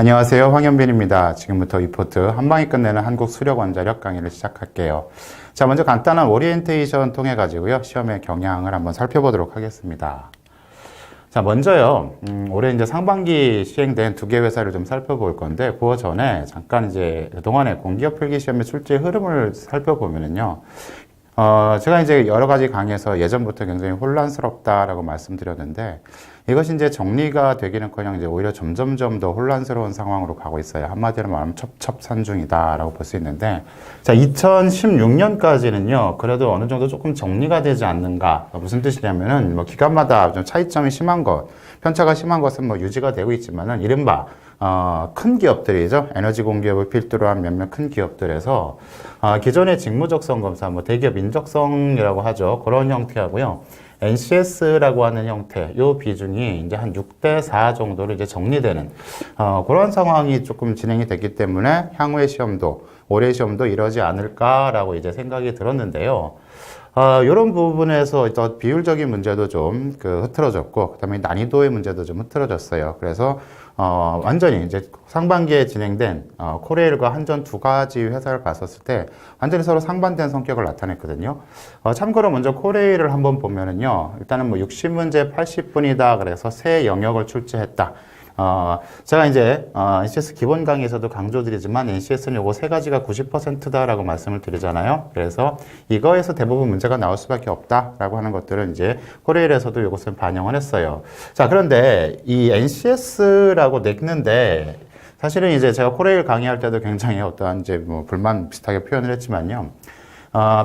안녕하세요. 황현빈입니다. 지금부터 위포트 한방에 끝내는 한국 수력 원자력 강의를 시작할게요. 자, 먼저 간단한 오리엔테이션 통해 가지고요. 시험의 경향을 한번 살펴보도록 하겠습니다. 자, 먼저요. 올해 이제 상반기 시행된 두 개 회사를 좀 살펴볼 건데, 그 전에 잠깐 이제 그동안의 공기업 필기 시험의 출제 흐름을 살펴보면은요. 제가 이제 여러 가지 강의에서 예전부터 굉장히 혼란스럽다라고 말씀드렸는데, 이것이 이제 정리가 되기는커녕 이제 오히려 점점점 더 혼란스러운 상황으로 가고 있어요. 한마디로 말하면 첩첩산중이다라고 볼 수 있는데, 자, 2016년까지는요, 그래도 어느 정도 조금 정리가 되지 않는가. 무슨 뜻이냐면은, 뭐, 기간마다 좀 차이점이 심한 것, 편차가 심한 것은 뭐 유지가 되고 있지만은, 이른바, 큰 기업들이죠. 에너지 공기업을 필두로 한 몇몇 큰 기업들에서, 기존의 직무적성 검사, 뭐, 대기업 인적성이라고 하죠. 그런 형태하고요. NCS라고 하는 형태, 요 비중이 이제 한 6대 4 정도로 이제 정리되는, 그런 상황이 조금 진행이 됐기 때문에 향후의 시험도, 올해 시험도 이러지 않을까라고 이제 생각이 들었는데요. 이런 부분에서 더 비율적인 문제도 좀 흐트러졌고, 그 다음에 난이도의 문제도 좀 흐트러졌어요. 그래서, 완전히 이제 상반기에 진행된, 코레일과 한전 두 가지 회사를 봤었을 때, 완전히 서로 상반된 성격을 나타냈거든요. 참고로 먼저 코레일을 한번 보면은요, 일단은 뭐 60문제 80분이다. 그래서 세 영역을 출제했다. 제가 이제, NCS 기본 강의에서도 강조드리지만, NCS는 요거 세 가지가 90%다라고 말씀을 드리잖아요. 그래서 이거에서 대부분 문제가 나올 수밖에 없다라고 하는 것들은 이제 코레일에서도 요것을 반영을 했어요. 자, 그런데 이 NCS라고 냈는데, 사실은 이제 제가 코레일 강의할 때도 굉장히 어떠한 이제 뭐 불만 비슷하게 표현을 했지만요.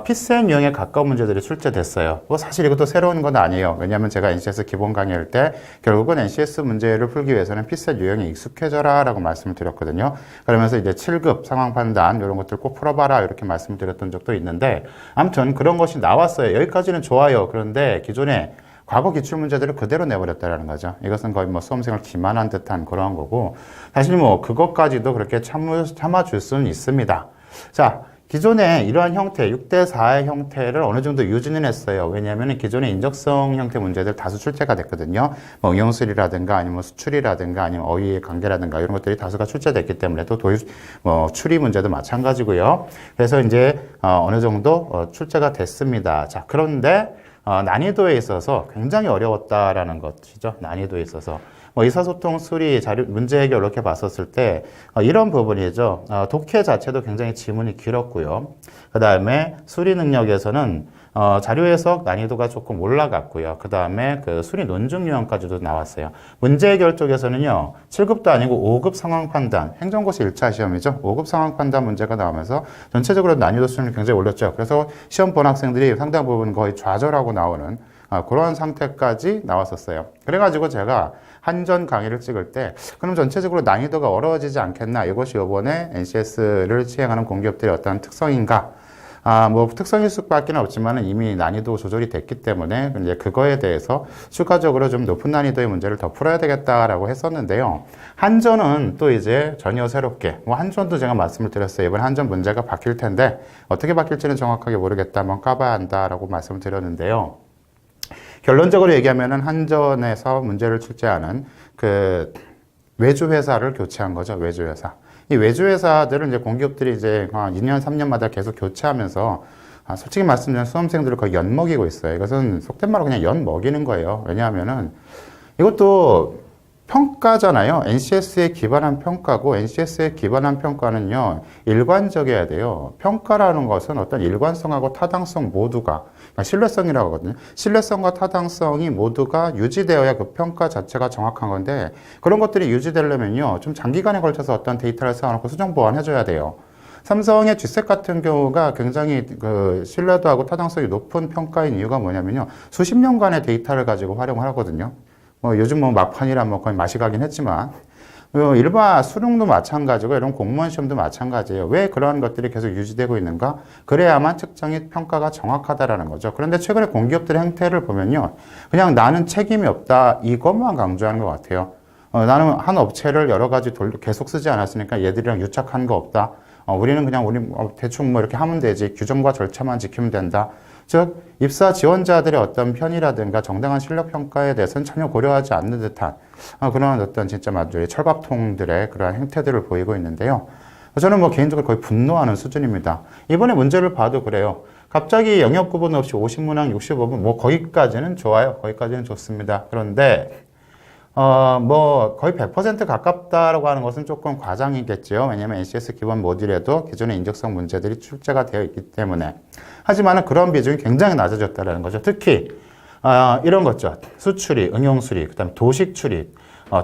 피센 유형에 가까운 문제들이 출제됐어요. 뭐 사실 이것도 새로운 건 아니에요. 왜냐하면 제가 NCS 기본 강의할 때 결국은 NCS 문제를 풀기 위해서는 피센 유형에 익숙해져라 라고 말씀을 드렸거든요. 그러면서 이제 7급 상황 판단 이런 것들 꼭 풀어봐라 이렇게 말씀을 드렸던 적도 있는데, 아무튼 그런 것이 나왔어요. 여기까지는 좋아요. 그런데 기존에 과거 기출문제들을 그대로 내버렸다라는 거죠. 이것은 거의 뭐 수험생을 기만한 듯한 그러한 거고, 사실 뭐 그것까지도 그렇게 참아줄 수는 있습니다. 자, 기존에 이러한 형태, 6대 4의 형태를 어느 정도 유지는 했어요. 왜냐하면 기존의 인적성 형태 문제들 다수 출제가 됐거든요. 뭐 응용술이라든가 아니면 수출이라든가 아니면 어휘의 관계라든가 이런 것들이 다수가 출제됐기 때문에 또 추리 문제도 마찬가지고요. 그래서 이제 어느 정도 출제가 됐습니다. 자, 그런데 난이도에 있어서 굉장히 어려웠다라는 것이죠. 난이도에 있어서. 의사소통, 수리, 자료, 문제 해결 이렇게 봤었을 때 이런 부분이죠. 독해 자체도 굉장히 지문이 길었고요. 그 다음에 수리 능력에서는 자료 해석 난이도가 조금 올라갔고요. 그 다음에 수리 논증 유형까지도 나왔어요. 문제 해결 쪽에서는요, 7급도 아니고 5급 상황 판단, 행정고시 1차 시험이죠. 5급 상황 판단 문제가 나오면서 전체적으로 난이도 수준이 굉장히 올렸죠. 그래서 시험 본 학생들이 상당 부분 거의 좌절하고 나오는 그런 상태까지 나왔었어요. 그래가지고 제가 한전 강의를 찍을 때, 그럼 전체적으로 난이도가 어려워지지 않겠나? 이것이 이번에 NCS를 시행하는 공기업들의 어떤 특성인가? 뭐 특성일 수밖에 없지만 이미 난이도 조절이 됐기 때문에 이제 그거에 대해서 추가적으로 좀 높은 난이도의 문제를 더 풀어야 되겠다라고 했었는데요. 한전은 또 이제 전혀 새롭게, 뭐 한전도 제가 말씀을 드렸어요. 이번 한전 문제가 바뀔 텐데 어떻게 바뀔지는 정확하게 모르겠다. 한번 까봐야 한다라고 말씀을 드렸는데요. 결론적으로 얘기하면은 한전에서 문제를 출제하는 외주 회사를 교체한 거죠. 외주 회사. 이 외주 회사들은 이제 공기업들이 이제 한 2년, 3년마다 계속 교체하면서 솔직히 말씀드리면 수험생들을 거의 엿먹이고 있어요. 이것은 속된 말로 그냥 엿먹이는 거예요. 왜냐하면은 이것도 평가잖아요. NCS에 기반한 평가고, NCS에 기반한 평가는요, 일관적이어야 돼요. 평가라는 것은 어떤 일관성하고 타당성 모두가, 그러니까 신뢰성이라고 하거든요. 신뢰성과 타당성이 모두가 유지되어야 그 평가 자체가 정확한 건데, 그런 것들이 유지되려면요, 좀 장기간에 걸쳐서 어떤 데이터를 쌓아놓고 수정 보완해줘야 돼요. 삼성의 G셋 같은 경우가 굉장히 신뢰도하고 타당성이 높은 평가인 이유가 뭐냐면요, 수십 년간의 데이터를 가지고 활용을 하거든요. 요즘 막판이라 거의 맛이 가긴 했지만, 일반 수능도 마찬가지고, 이런 공무원 시험도 마찬가지예요. 왜 그러한 것들이 계속 유지되고 있는가? 그래야만 측정이 평가가 정확하다라는 거죠. 그런데 최근에 공기업들의 행태를 보면요, 그냥 나는 책임이 없다, 이것만 강조하는 것 같아요. 나는 한 업체를 여러 가지 계속 쓰지 않았으니까 얘들이랑 유착한 거 없다. 우리는 그냥 대충 뭐 이렇게 하면 되지. 규정과 절차만 지키면 된다. 즉 입사 지원자들의 어떤 편의라든가 정당한 실력 평가에 대해서는 전혀 고려하지 않는 듯한 그런 어떤 진짜 마주리 철밥통들의 그러한 행태들을 보이고 있는데요. 저는 뭐 개인적으로 거의 분노하는 수준입니다. 이번에 문제를 봐도 그래요. 갑자기 영역 구분 없이 50문항 65분 뭐 거기까지는 좋아요. 거기까지는 좋습니다. 그런데 뭐 거의 100% 가깝다라고 하는 것은 조금 과장이겠죠. 왜냐하면 NCS 기본 모듈에도 기존의 인적성 문제들이 출제가 되어 있기 때문에. 하지만 그런 비중이 굉장히 낮아졌다는 거죠. 특히 이런 것죠. 수출입, 응용수립, 그다음에 도식 출입,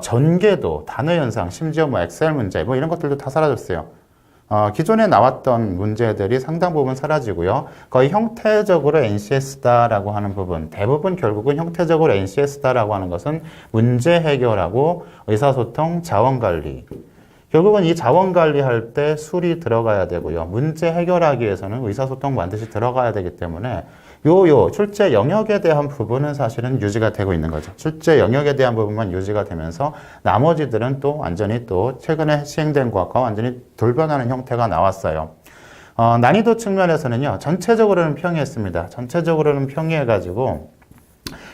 전개도, 단어 현상, 심지어 뭐 엑셀 문제 뭐 이런 것들도 다 사라졌어요. 기존에 나왔던 문제들이 상당 부분 사라지고요. 거의 형태적으로 NCS다라고 하는 부분, 대부분 결국은 형태적으로 NCS다라고 하는 것은 문제 해결하고 의사소통, 자원관리. 결국은 이 자원관리할 때 술이 들어가야 되고요. 문제 해결하기 위해서는 의사소통 반드시 들어가야 되기 때문에 출제 영역에 대한 부분은 사실은 유지가 되고 있는 거죠. 출제 영역에 대한 부분만 유지가 되면서 나머지들은 또 완전히 또 최근에 시행된 것과 완전히 돌변하는 형태가 나왔어요. 난이도 측면에서는요, 전체적으로는 평이했습니다. 전체적으로는 평이해가지고,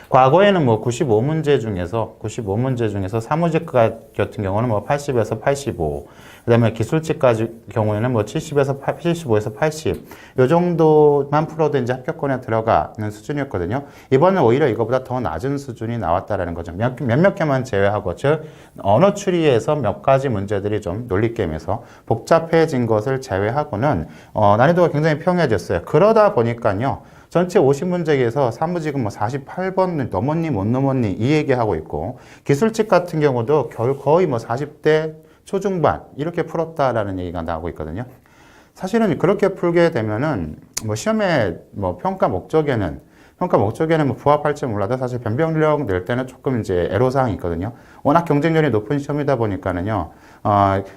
과거에는 뭐 95문제 중에서 사무직 같은 경우는 뭐 80에서 85, 그 다음에 기술직까지 경우에는 뭐 75에서 80, 요 정도만 풀어도 이제 합격권에 들어가는 수준이었거든요. 이번엔 오히려 이거보다 더 낮은 수준이 나왔다라는 거죠. 몇몇 개만 제외하고, 즉, 언어 추리에서 몇 가지 문제들이 좀 논리게임에서 복잡해진 것을 제외하고는, 난이도가 굉장히 평이해졌어요. 그러다 보니까요, 전체 50문제에서 사무직은 뭐 48번 넘었니 못 넘었니 이 얘기하고 있고, 기술직 같은 경우도 거의 뭐 40대 초중반 이렇게 풀었다라는 얘기가 나오고 있거든요. 사실은 그렇게 풀게 되면은 뭐 시험의 뭐 평가 목적에는 뭐 부합할지 몰라도 사실 변별력 낼 때는 조금 이제 애로사항이 있거든요. 워낙 경쟁률이 높은 시험이다 보니까는요,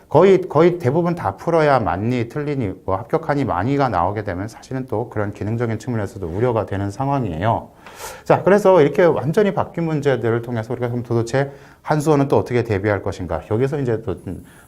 거의 대부분 다 풀어야 맞니, 틀리니, 뭐 합격하니, 많이가 나오게 되면 사실은 또 그런 기능적인 측면에서도 우려가 되는 상황이에요. 자, 그래서 이렇게 완전히 바뀐 문제들을 통해서 우리가 그럼 도대체 한수원은 또 어떻게 대비할 것인가? 여기서 이제 또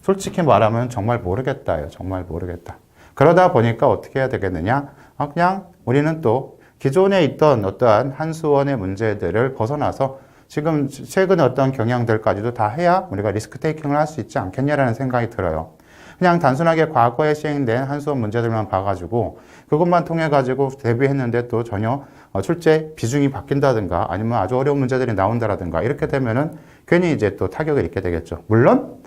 솔직히 말하면 정말 모르겠다요. 정말 모르겠다. 그러다 보니까 어떻게 해야 되겠느냐? 그냥 우리는 또 기존에 있던 어떠한 한수원의 문제들을 벗어나서 지금 최근에 어떤 경향들까지도 다 해야 우리가 리스크 테이킹을 할 수 있지 않겠냐라는 생각이 들어요. 그냥 단순하게 과거에 시행된 한수원 문제들만 봐가지고 그것만 통해가지고 대비했는데 또 전혀 출제 비중이 바뀐다든가 아니면 아주 어려운 문제들이 나온다라든가 이렇게 되면은 괜히 이제 또 타격을 입게 되겠죠. 물론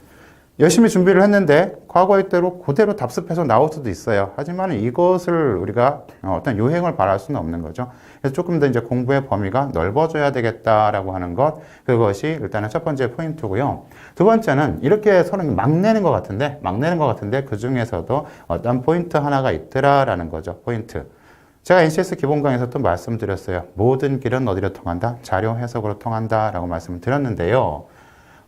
열심히 준비를 했는데 과거의 대로 그대로 답습해서 나올 수도 있어요. 하지만 이것을 우리가 어떤 요행을 바랄 수는 없는 거죠. 그래서 조금 더 이제 공부의 범위가 넓어져야 되겠다라고 하는 것, 그것이 일단은 첫 번째 포인트고요. 두 번째는 이렇게 서로 막 내는 것 같은데 그 중에서도 어떤 포인트 하나가 있더라라는 거죠. 포인트. 제가 NCS 기본 강의에서 또 말씀드렸어요. 모든 길은 어디로 통한다? 자료 해석으로 통한다라고 말씀을 드렸는데요.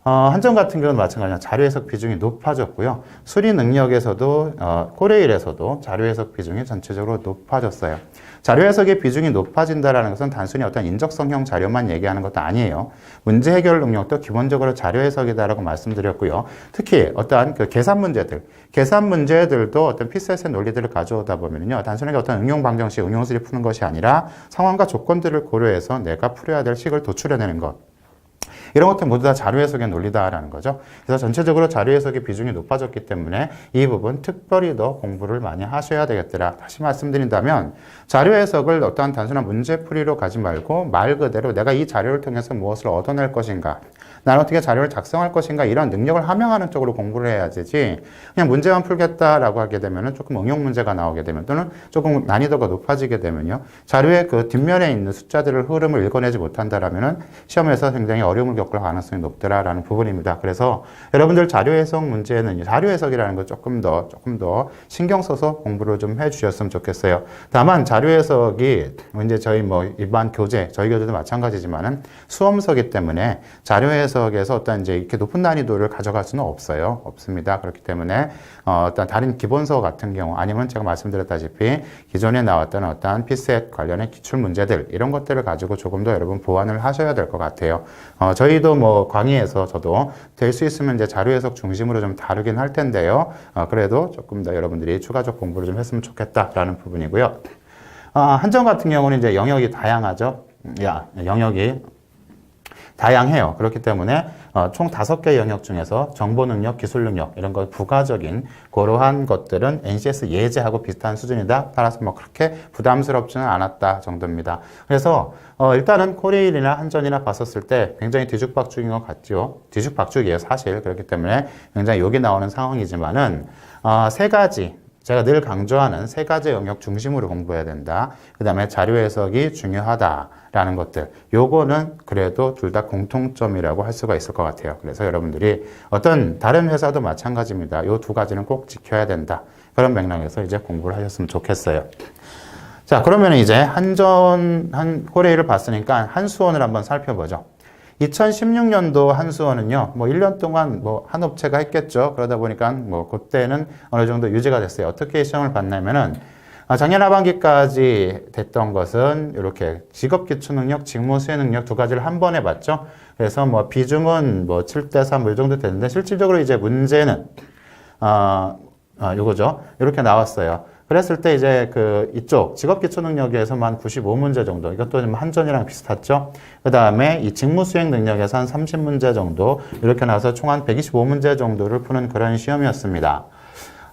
한정 같은 경우는 마찬가지로 자료 해석 비중이 높아졌고요. 수리 능력에서도, 코레일에서도 자료 해석 비중이 전체적으로 높아졌어요. 자료 해석의 비중이 높아진다는 것은 단순히 어떤 인적성형 자료만 얘기하는 것도 아니에요. 문제 해결 능력도 기본적으로 자료 해석이다라고 말씀드렸고요. 특히 어떠한 그 계산 문제들도 어떤 피셋의 논리들을 가져오다 보면요. 단순하게 어떤 응용 방정식, 응용수를 푸는 것이 아니라 상황과 조건들을 고려해서 내가 풀어야 될 식을 도출해내는 것. 이런 것들 모두 다 자료 해석의 논리다라는 거죠. 그래서 전체적으로 자료 해석의 비중이 높아졌기 때문에 이 부분 특별히 더 공부를 많이 하셔야 되겠더라. 다시 말씀드린다면 자료 해석을 어떠한 단순한 문제풀이로 가지 말고 말 그대로 내가 이 자료를 통해서 무엇을 얻어낼 것인가, 나는 어떻게 자료를 작성할 것인가, 이런 능력을 함양하는 쪽으로 공부를 해야 되지, 그냥 문제만 풀겠다라고 하게 되면 조금 응용 문제가 나오게 되면 또는 조금 난이도가 높아지게 되면요, 자료의 그 뒷면에 있는 숫자들을 흐름을 읽어내지 못한다라면 시험에서 굉장히 어려움을 겪을 가능성이 높더라라는 부분입니다. 그래서 여러분들 자료 해석 문제는 자료 해석이라는 거 조금 더 신경 써서 공부를 좀 해주셨으면 좋겠어요. 다만 자료 해석이 이제 저희 뭐 일반 교재, 저희 교재도 마찬가지지만은 수험서기 때문에 자료 해석에서 어떤 이제 이렇게 높은 난이도를 가져갈 수는 없습니다. 그렇기 때문에 어떤 다른 기본서 같은 경우 아니면 제가 말씀드렸다시피 기존에 나왔던 어떤 피셋 관련의 기출 문제들 이런 것들을 가지고 조금 더 여러분 보완을 하셔야 될 것 같아요. 저희도 뭐 강의에서 저도 될 수 있으면 이제 자료 해석 중심으로 좀 다루긴 할 텐데요. 그래도 조금 더 여러분들이 추가적 공부를 좀 했으면 좋겠다라는 부분이고요. 한전 같은 경우는 이제 영역이 다양하죠. 영역이 다양해요. 그렇기 때문에 총 5개 영역 중에서 정보 능력, 기술 능력 이런 것 부가적인 그러한 것들은 NCS 예제하고 비슷한 수준이다. 따라서 뭐 그렇게 부담스럽지는 않았다 정도입니다. 그래서 일단은 코레일이나 한전이나 봤었을 때 굉장히 뒤죽박죽인 것 같죠. 뒤죽박죽이에요, 사실. 그렇기 때문에 굉장히 욕이 나오는 상황이지만은 세 가지. 제가 늘 강조하는 세 가지 영역 중심으로 공부해야 된다. 그 다음에 자료 해석이 중요하다라는 것들. 요거는 그래도 둘 다 공통점이라고 할 수가 있을 것 같아요. 그래서 여러분들이 어떤 다른 회사도 마찬가지입니다. 요 두 가지는 꼭 지켜야 된다. 그런 맥락에서 이제 공부를 하셨으면 좋겠어요. 자, 그러면 이제 코레일을 봤으니까 한수원을 한번 살펴보죠. 2016년도 한수원은요, 뭐 1년 동안 뭐 한 업체가 했겠죠. 그러다 보니까 뭐 그때는 어느 정도 유지가 됐어요. 어떻게 시험을 봤냐면은 작년 하반기까지 됐던 것은 이렇게 직업 기초 능력, 직무 수행 능력 두 가지를 한 번에 봤죠. 그래서 뭐 비중은 뭐 7대3 이 정도 됐는데 실질적으로 이제 문제는 요거죠. 이렇게 나왔어요. 그랬을 때 이제 이쪽 직업 기초 능력에서만 95문제 정도. 이것도 좀 한전이랑 비슷하죠. 그 다음에 이 직무 수행 능력에서 한 30문제 정도. 이렇게 나와서 총 한 125문제 정도를 푸는 그런 시험이었습니다.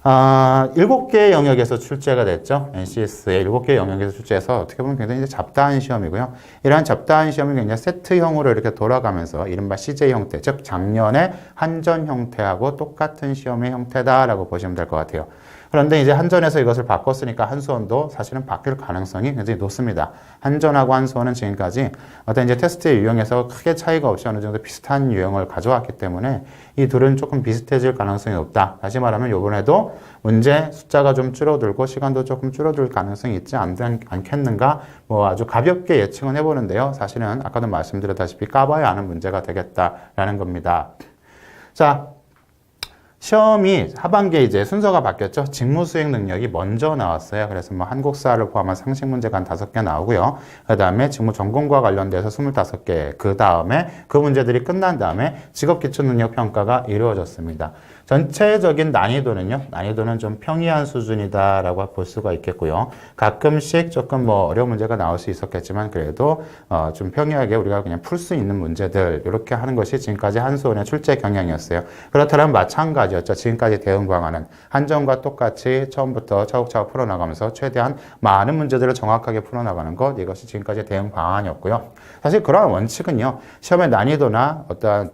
7개 영역에서 출제가 됐죠. NCS의 7개 영역에서 출제해서 어떻게 보면 굉장히 잡다한 시험이고요. 이러한 잡다한 시험이 굉장히 세트형으로 이렇게 돌아가면서 이른바 CJ 형태, 즉 작년의 한전 형태하고 똑같은 시험의 형태다라고 보시면 될 것 같아요. 그런데 이제 한전에서 이것을 바꿨으니까 한수원도 사실은 바뀔 가능성이 굉장히 높습니다. 한전하고 한수원은 지금까지 어떤 이제 테스트의 유형에서 크게 차이가 없이 어느 정도 비슷한 유형을 가져왔기 때문에 이 둘은 조금 비슷해질 가능성이 높다. 다시 말하면 이번에도 문제 숫자가 좀 줄어들고 시간도 조금 줄어들 가능성이 있지 않겠는가? 뭐 아주 가볍게 예측은 해보는데요. 사실은 아까도 말씀드렸다시피 까봐야 아는 문제가 되겠다라는 겁니다. 자, 시험이 하반기에 이제 순서가 바뀌었죠. 직무 수행 능력이 먼저 나왔어요. 그래서 뭐 한국사를 포함한 상식 문제가 한 5개 나오고요. 그 다음에 직무 전공과 관련돼서 25개. 그 다음에 그 문제들이 끝난 다음에 직업 기초 능력 평가가 이루어졌습니다. 전체적인 난이도는 좀 평이한 수준이다라고 볼 수가 있겠고요. 가끔씩 조금 뭐 어려운 문제가 나올 수 있었겠지만 그래도 좀 평이하게 우리가 그냥 풀 수 있는 문제들 이렇게 하는 것이 지금까지 한수원의 출제 경향이었어요. 그렇다면 마찬가지였죠. 지금까지 대응 방안은 한전과 똑같이 처음부터 차곡차곡 풀어나가면서 최대한 많은 문제들을 정확하게 풀어나가는 것, 이것이 지금까지 대응 방안이었고요. 사실 그러한 원칙은요, 시험의 난이도나 어떤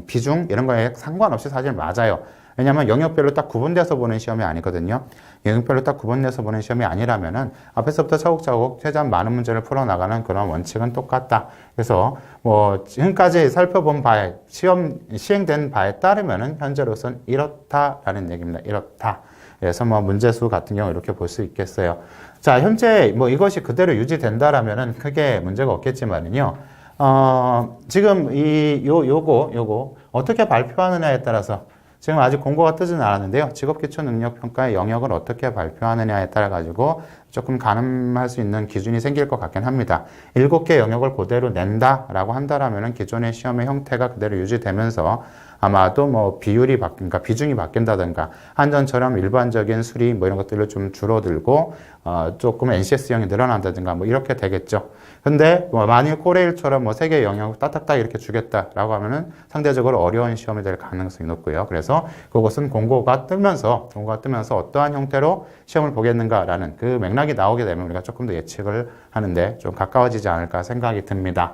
비중 이런 거에 상관없이 사실 맞아요. 왜냐하면 영역별로 딱 구분돼서 보는 시험이 아니거든요. 영역별로 딱 구분돼서 보는 시험이 아니라면은 앞에서부터 차곡차곡 최대한 많은 문제를 풀어나가는 그런 원칙은 똑같다. 그래서 뭐 지금까지 살펴본 바에 시행된 바에 따르면은 현재로선 이렇다라는 얘기입니다. 이렇다. 그래서 뭐 문제수 같은 경우 이렇게 볼 수 있겠어요. 자, 현재 뭐 이것이 그대로 유지된다라면은 크게 문제가 없겠지만은요. 지금 요거 어떻게 발표하느냐에 따라서 지금 아직 공고가 뜨지는 않았는데요. 직업기초능력평가의 영역을 어떻게 발표하느냐에 따라 가지고 조금 가늠할 수 있는 기준이 생길 것 같긴 합니다. 7개 영역을 그대로 낸다라고 한다라면 기존의 시험의 형태가 그대로 유지되면서 아마도 뭐 그러니까 비중이 바뀐다든가 한전처럼 일반적인 수리 뭐 이런 것들을 좀 줄어들고 조금 NCS형이 늘어난다든가 뭐 이렇게 되겠죠. 근데 뭐 만일 코레일처럼 뭐 3개 영역을 딱딱딱 이렇게 주겠다라고 하면은 상대적으로 어려운 시험이 될 가능성이 높고요. 그래서 그것은 공고가 뜨면서 어떠한 형태로 시험을 보겠는가라는 그 맥락이 나오게 되면 우리가 조금 더 예측을 하는데 좀 가까워지지 않을까 생각이 듭니다.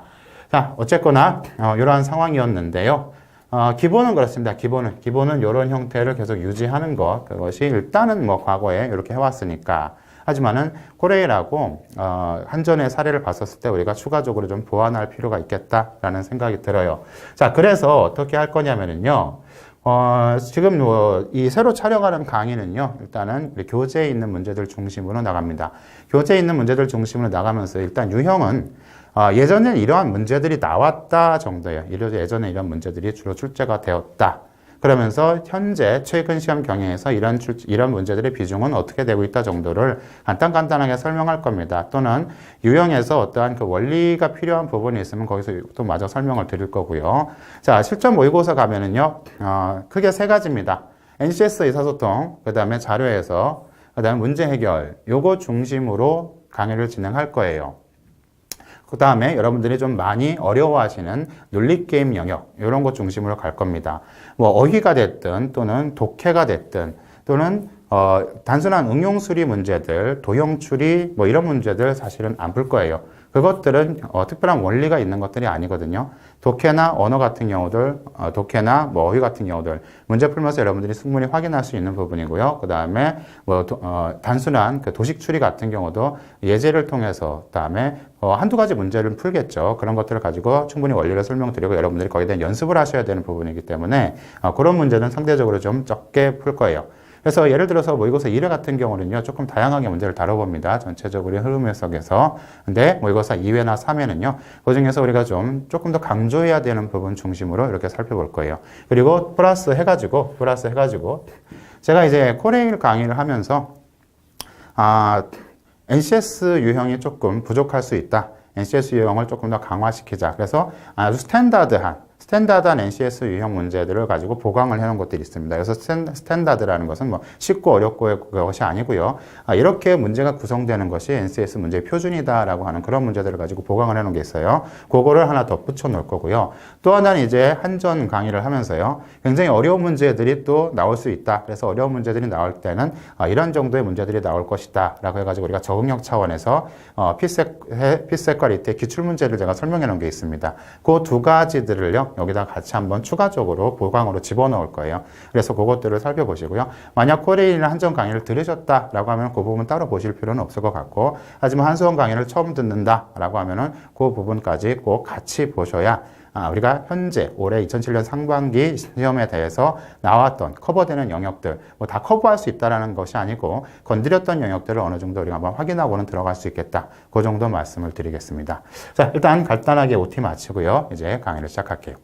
자, 어쨌거나 이러한 상황이었는데요. 기본은 그렇습니다. 기본은 이런 형태를 계속 유지하는 것, 그것이 일단은 뭐 과거에 이렇게 해왔으니까. 하지만은 코레일하고 한전의 사례를 봤었을 때 우리가 추가적으로 좀 보완할 필요가 있겠다라는 생각이 들어요. 자, 그래서 어떻게 할 거냐면은요. 지금 뭐 이 새로 촬영하는 강의는요. 일단은 우리 교재에 있는 문제들 중심으로 나갑니다. 교재에 있는 문제들 중심으로 나가면서 일단 유형은 예전에 이러한 문제들이 나왔다 정도예요. 예전에 이런 문제들이 주로 출제가 되었다. 그러면서 현재 최근 시험 경향에서 이런 문제들의 비중은 어떻게 되고 있다 정도를 간단하게 설명할 겁니다. 또는 유형에서 어떠한 그 원리가 필요한 부분이 있으면 거기서 또 마저 설명을 드릴 거고요. 자, 실전 모의고사 가면은요, 크게 3가지입니다. NCS 의사소통, 그 다음에 자료에서, 그 다음에 문제 해결, 요거 중심으로 강의를 진행할 거예요. 그 다음에 여러분들이 좀 많이 어려워하시는 논리게임 영역 이런 것 중심으로 갈 겁니다. 뭐 어휘가 됐든 또는 독해가 됐든 또는 단순한 응용수리 문제들, 도형추리 뭐 이런 문제들 사실은 안 풀 거예요. 그것들은 특별한 원리가 있는 것들이 아니거든요. 독해나 언어 같은 경우들, 독해나 뭐 어휘 같은 경우들 문제 풀면서 여러분들이 충분히 확인할 수 있는 부분이고요. 그 다음에 뭐 단순한 그 도식 추리 같은 경우도 예제를 통해서 그다음에 한두 가지 문제를 풀겠죠. 그런 것들을 가지고 충분히 원리를 설명드리고 여러분들이 거기에 대한 연습을 하셔야 되는 부분이기 때문에 그런 문제는 상대적으로 좀 적게 풀 거예요. 그래서 예를 들어서 모의고사 1회 같은 경우는요, 조금 다양하게 문제를 다뤄봅니다. 전체적으로 흐름 해석에서. 근데 모의고사 2회나 3회는요, 그 중에서 우리가 조금 더 강조해야 되는 부분 중심으로 이렇게 살펴볼 거예요. 그리고 플러스 해가지고, 제가 이제 코레일 강의를 하면서, NCS 유형이 조금 부족할 수 있다. NCS 유형을 조금 더 강화시키자. 그래서 아주 스탠다드한 NCS 유형 문제들을 가지고 보강을 해놓은 것들이 있습니다. 그래서 스탠다드라는 것은 뭐 쉽고 어렵고의 것이 아니고요. 이렇게 문제가 구성되는 것이 NCS 문제의 표준이다라고 하는 그런 문제들을 가지고 보강을 해놓은 게 있어요. 그거를 하나 더 붙여놓을 거고요. 또 하나는 이제 한전 강의를 하면서요. 굉장히 어려운 문제들이 또 나올 수 있다. 그래서 어려운 문제들이 나올 때는 이런 정도의 문제들이 나올 것이다. 라고 해가지고 우리가 적응력 차원에서 피셋과 리트의 기출문제를 제가 설명해 놓은 게 있습니다. 그 두 가지들을요. 여기다 같이 한번 추가적으로 보강으로 집어넣을 거예요. 그래서 그것들을 살펴보시고요. 만약 코레일 한전 강의를 들으셨다라고 하면 그 부분 따로 보실 필요는 없을 것 같고, 하지만 한수원 강의를 처음 듣는다라고 하면은 그 부분까지 꼭 같이 보셔야 우리가 현재 올해 2007년 상반기 시험에 대해서 나왔던 커버되는 영역들 뭐 다 커버할 수 있다라는 것이 아니고 건드렸던 영역들을 어느 정도 우리가 한번 확인하고는 들어갈 수 있겠다. 그 정도 말씀을 드리겠습니다. 자, 일단 간단하게 OT 마치고요. 이제 강의를 시작할게요.